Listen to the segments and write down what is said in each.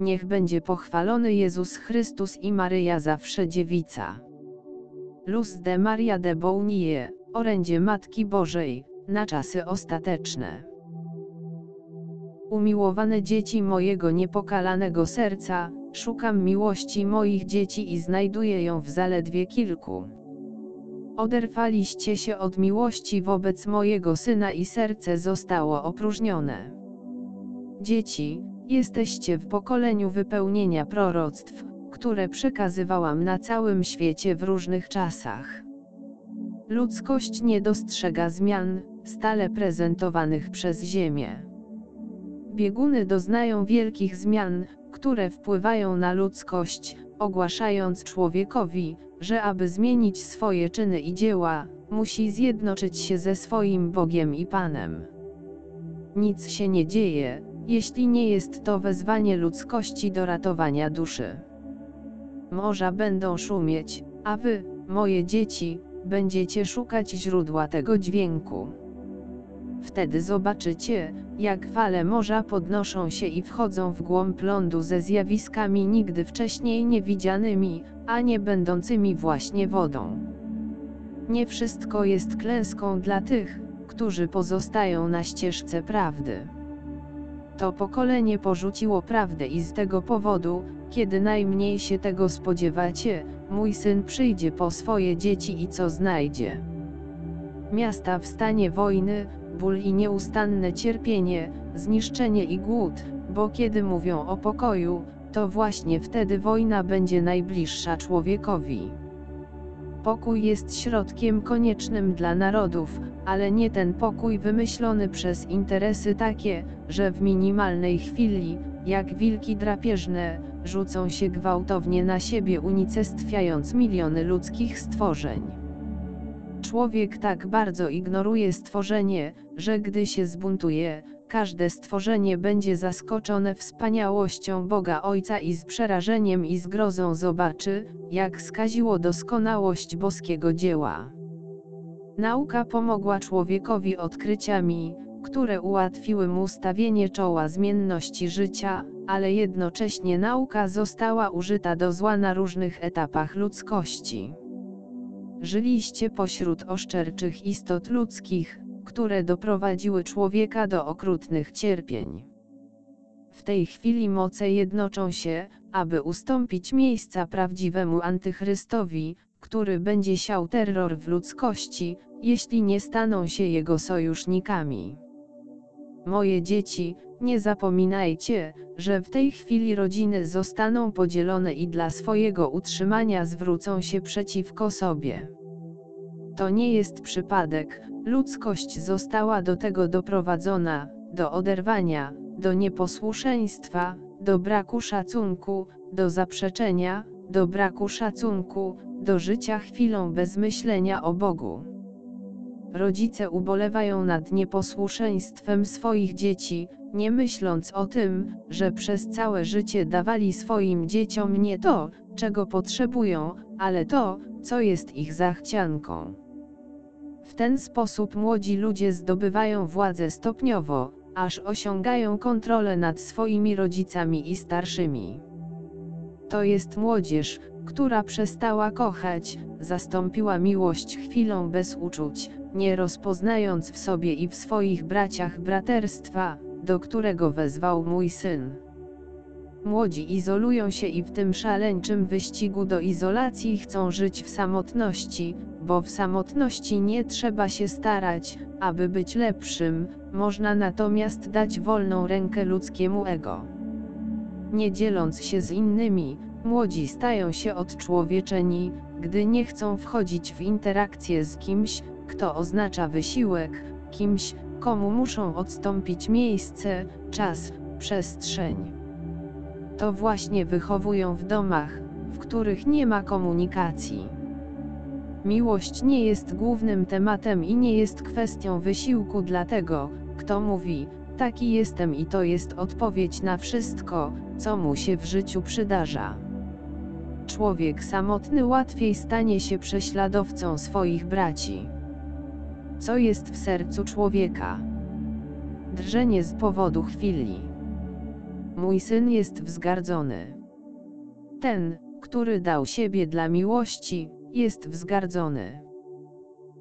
Niech będzie pochwalony Jezus Chrystus i Maryja zawsze dziewica. Luz de Maria de Bounie, orędzie Matki Bożej, na czasy ostateczne. Umiłowane dzieci mojego niepokalanego serca, szukam miłości moich dzieci i znajduję ją w zaledwie kilku. Oderwaliście się od miłości wobec mojego Syna i serce zostało opróżnione. Dzieci, jesteście w pokoleniu wypełnienia proroctw, które przekazywałam na całym świecie w różnych czasach. Ludzkość nie dostrzega zmian, stale prezentowanych przez Ziemię. Bieguny doznają wielkich zmian, które wpływają na ludzkość, ogłaszając człowiekowi, że aby zmienić swoje czyny i dzieła, musi zjednoczyć się ze swoim Bogiem i Panem. Nic się nie dzieje, jeśli nie jest to wezwanie ludzkości do ratowania duszy. Morza będą szumieć, a wy, moje dzieci, będziecie szukać źródła tego dźwięku. Wtedy zobaczycie, jak fale morza podnoszą się i wchodzą w głąb lądu ze zjawiskami nigdy wcześniej niewidzianymi, a nie będącymi właśnie wodą. Nie wszystko jest klęską dla tych, którzy pozostają na ścieżce prawdy. To pokolenie porzuciło prawdę i z tego powodu, kiedy najmniej się tego spodziewacie, mój Syn przyjdzie po swoje dzieci i co znajdzie? Miasta w stanie wojny, ból i nieustanne cierpienie, zniszczenie i głód, bo kiedy mówią o pokoju, to właśnie wtedy wojna będzie najbliższa człowiekowi. Pokój jest środkiem koniecznym dla narodów, ale nie ten pokój wymyślony przez interesy takie, że w minimalnej chwili, jak wilki drapieżne, rzucą się gwałtownie na siebie unicestwiając miliony ludzkich stworzeń. Człowiek tak bardzo ignoruje stworzenie, że gdy się zbuntuje, każde stworzenie będzie zaskoczone wspaniałością Boga Ojca i z przerażeniem i zgrozą zobaczy, jak skaziło doskonałość boskiego dzieła. Nauka pomogła człowiekowi odkryciami, które ułatwiły mu stawienie czoła zmienności życia, ale jednocześnie nauka została użyta do zła na różnych etapach ludzkości. Żyliście pośród oszczerczych istot ludzkich, które doprowadziły człowieka do okrutnych cierpień. W tej chwili moce jednoczą się, aby ustąpić miejsca prawdziwemu antychrystowi, który będzie siał terror w ludzkości, jeśli nie staną się jego sojusznikami. Moje dzieci, nie zapominajcie, że w tej chwili rodziny zostaną podzielone i dla swojego utrzymania zwrócą się przeciwko sobie. To nie jest przypadek, ludzkość została do tego doprowadzona, do oderwania, do nieposłuszeństwa, do braku szacunku, do zaprzeczenia, do braku szacunku, do życia chwilą bez myślenia o Bogu. Rodzice ubolewają nad nieposłuszeństwem swoich dzieci, nie myśląc o tym, że przez całe życie dawali swoim dzieciom nie to, czego potrzebują, ale to, co jest ich zachcianką. W ten sposób młodzi ludzie zdobywają władzę stopniowo, aż osiągają kontrolę nad swoimi rodzicami i starszymi. To jest młodzież, która przestała kochać, zastąpiła miłość chwilą bez uczuć, nie rozpoznając w sobie i w swoich braciach braterstwa, do którego wezwał mój Syn. Młodzi izolują się i w tym szaleńczym wyścigu do izolacji chcą żyć w samotności, bo w samotności nie trzeba się starać, aby być lepszym, można natomiast dać wolną rękę ludzkiemu ego. Nie dzieląc się z innymi, młodzi stają się odczłowieczeni, gdy nie chcą wchodzić w interakcję z kimś, kto oznacza wysiłek, kimś, komu muszą odstąpić miejsce, czas, przestrzeń. To właśnie wychowują w domach, w których nie ma komunikacji. Miłość nie jest głównym tematem i nie jest kwestią wysiłku dla tego, kto mówi, taki jestem i to jest odpowiedź na wszystko, co mu się w życiu przydarza. Człowiek samotny łatwiej stanie się prześladowcą swoich braci. Co jest w sercu człowieka? Drżenie z powodu chwili. mój Syn jest wzgardzony. Ten, który dał siebie dla miłości, jest wzgardzony.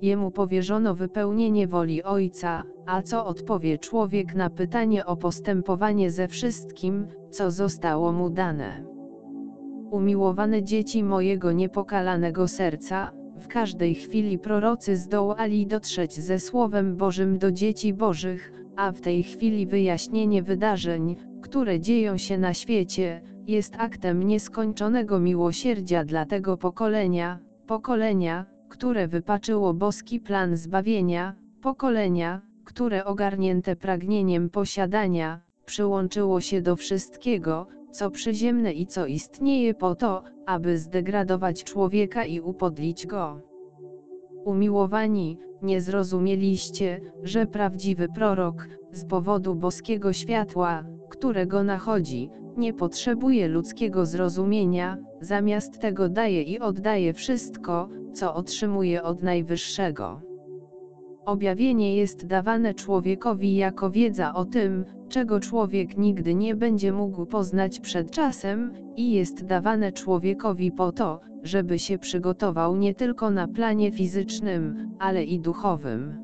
Jemu powierzono wypełnienie woli Ojca, a co odpowie człowiek na pytanie o postępowanie ze wszystkim, co zostało mu dane? Umiłowane dzieci mojego niepokalanego serca, w każdej chwili prorocy zdołali dotrzeć ze Słowem Bożym do dzieci Bożych, a w tej chwili wyjaśnienie wydarzeń, które dzieją się na świecie, jest aktem nieskończonego miłosierdzia dla tego pokolenia, które wypaczyło boski plan zbawienia, pokolenia, które ogarnięte pragnieniem posiadania, przyłączyło się do wszystkiego, co przyziemne i co istnieje po to, aby zdegradować człowieka i upodlić go. Umiłowani, nie zrozumieliście, że prawdziwy prorok, z powodu boskiego światła, którego nachodzi, nie potrzebuje ludzkiego zrozumienia, zamiast tego daje i oddaje wszystko, co otrzymuje od Najwyższego. Objawienie jest dawane człowiekowi jako wiedza o tym, czego człowiek nigdy nie będzie mógł poznać przed czasem, i jest dawane człowiekowi po to, żeby się przygotował nie tylko na planie fizycznym, ale i duchowym.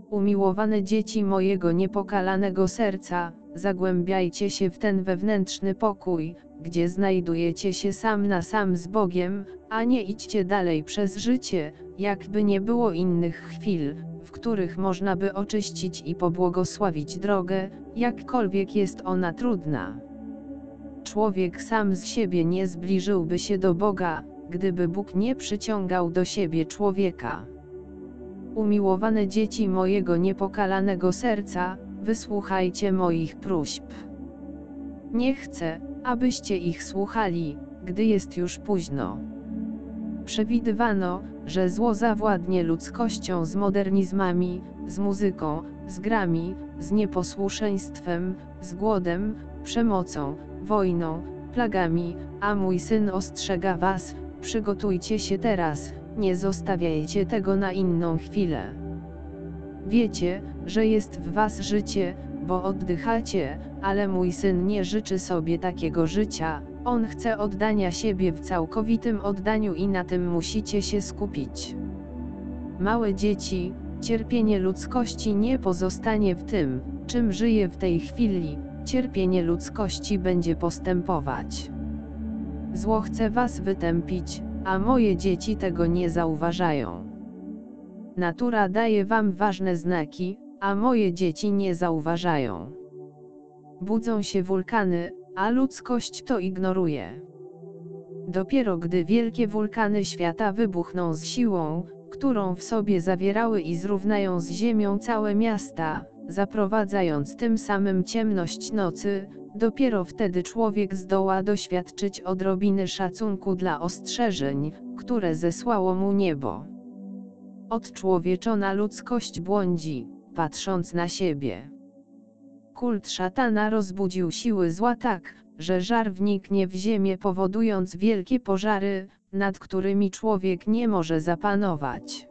Umiłowane dzieci mojego niepokalanego serca, zagłębiajcie się w ten wewnętrzny pokój, gdzie znajdujecie się sam na sam z Bogiem, a nie idźcie dalej przez życie, jakby nie było innych chwil, w których można by oczyścić i pobłogosławić drogę, jakkolwiek jest ona trudna. Człowiek sam z siebie nie zbliżyłby się do Boga, gdyby Bóg nie przyciągał do siebie człowieka. Umiłowane dzieci mojego niepokalanego serca, wysłuchajcie moich próśb. Nie chcę, abyście ich słuchali, gdy jest już późno. Przewidywano, że zło zawładnie ludzkością z modernizmami, z muzyką, z grami, z nieposłuszeństwem, z głodem, przemocą, wojną, plagami, a mój Syn ostrzega was, przygotujcie się teraz, nie zostawiajcie tego na inną chwilę. Wiecie, że jest w was życie, bo oddychacie, ale mój Syn nie życzy sobie takiego życia, on chce oddania siebie w całkowitym oddaniu i na tym musicie się skupić. Małe dzieci, cierpienie ludzkości nie pozostanie w tym, czym żyje w tej chwili, cierpienie ludzkości będzie postępować. Zło chce was wytępić, a moje dzieci tego nie zauważają. Natura daje wam ważne znaki, a moje dzieci nie zauważają. Budzą się wulkany, a ludzkość to ignoruje. Dopiero gdy wielkie wulkany świata wybuchną z siłą, którą w sobie zawierały i zrównają z ziemią całe miasta, zaprowadzając tym samym ciemność nocy, dopiero wtedy człowiek zdoła doświadczyć odrobiny szacunku dla ostrzeżeń, które zesłało mu niebo. Odczłowieczona ludzkość błądzi, patrząc na siebie. Kult szatana rozbudził siły zła tak, że żar wniknie w ziemię, powodując wielkie pożary, nad którymi człowiek nie może zapanować.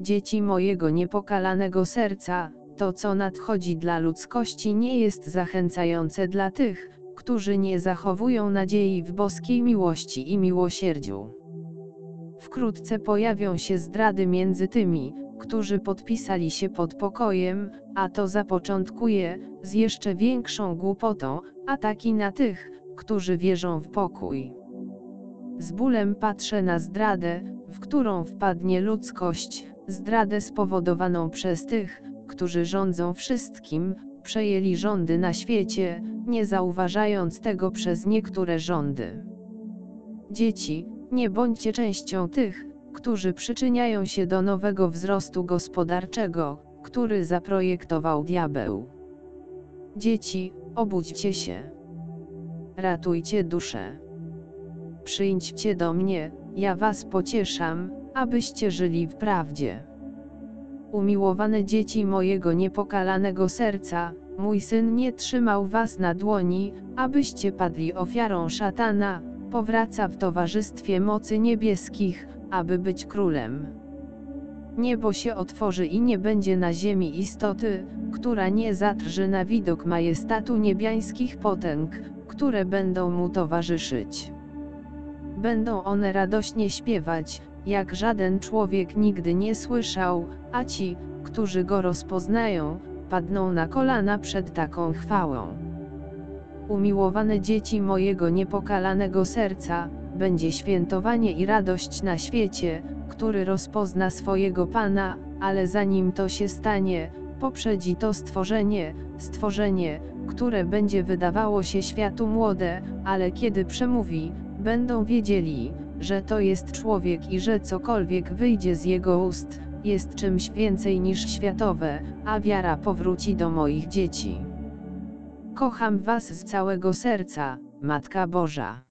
Dzieci mojego niepokalanego serca, to co nadchodzi dla ludzkości nie jest zachęcające dla tych, którzy nie zachowują nadziei w boskiej miłości i miłosierdziu. Wkrótce pojawią się zdrady między tymi, którzy podpisali się pod pokojem, a to zapoczątkuje, z jeszcze większą głupotą, ataki na tych, którzy wierzą w pokój. Z bólem patrzę na zdradę, w którą wpadnie ludzkość, zdradę spowodowaną przez tych, którzy rządzą wszystkim, przejęli rządy na świecie, nie zauważając tego przez niektóre rządy. Dzieci, nie bądźcie częścią tych, którzy przyczyniają się do nowego wzrostu gospodarczego, który zaprojektował diabeł. Dzieci, obudźcie się. Ratujcie duszę. Przyjdźcie do mnie, ja was pocieszam, abyście żyli w prawdzie. Umiłowane dzieci mojego niepokalanego serca, mój Syn nie trzymał was na dłoni, abyście padli ofiarą szatana, powraca w towarzystwie mocy niebieskich, aby być królem. Niebo się otworzy i nie będzie na ziemi istoty, która nie zadrży na widok majestatu niebiańskich potęg, które będą mu towarzyszyć. Będą one radośnie śpiewać, jak żaden człowiek nigdy nie słyszał, a ci, którzy go rozpoznają, padną na kolana przed taką chwałą. Umiłowane dzieci mojego niepokalanego serca, będzie świętowanie i radość na świecie, który rozpozna swojego Pana, ale zanim to się stanie, poprzedzi to stworzenie, które będzie wydawało się światu młode, ale kiedy przemówi, będą wiedzieli, że to jest człowiek i że cokolwiek wyjdzie z jego ust, jest czymś więcej niż światowe, a wiara powróci do moich dzieci. Kocham was z całego serca, Matka Boża.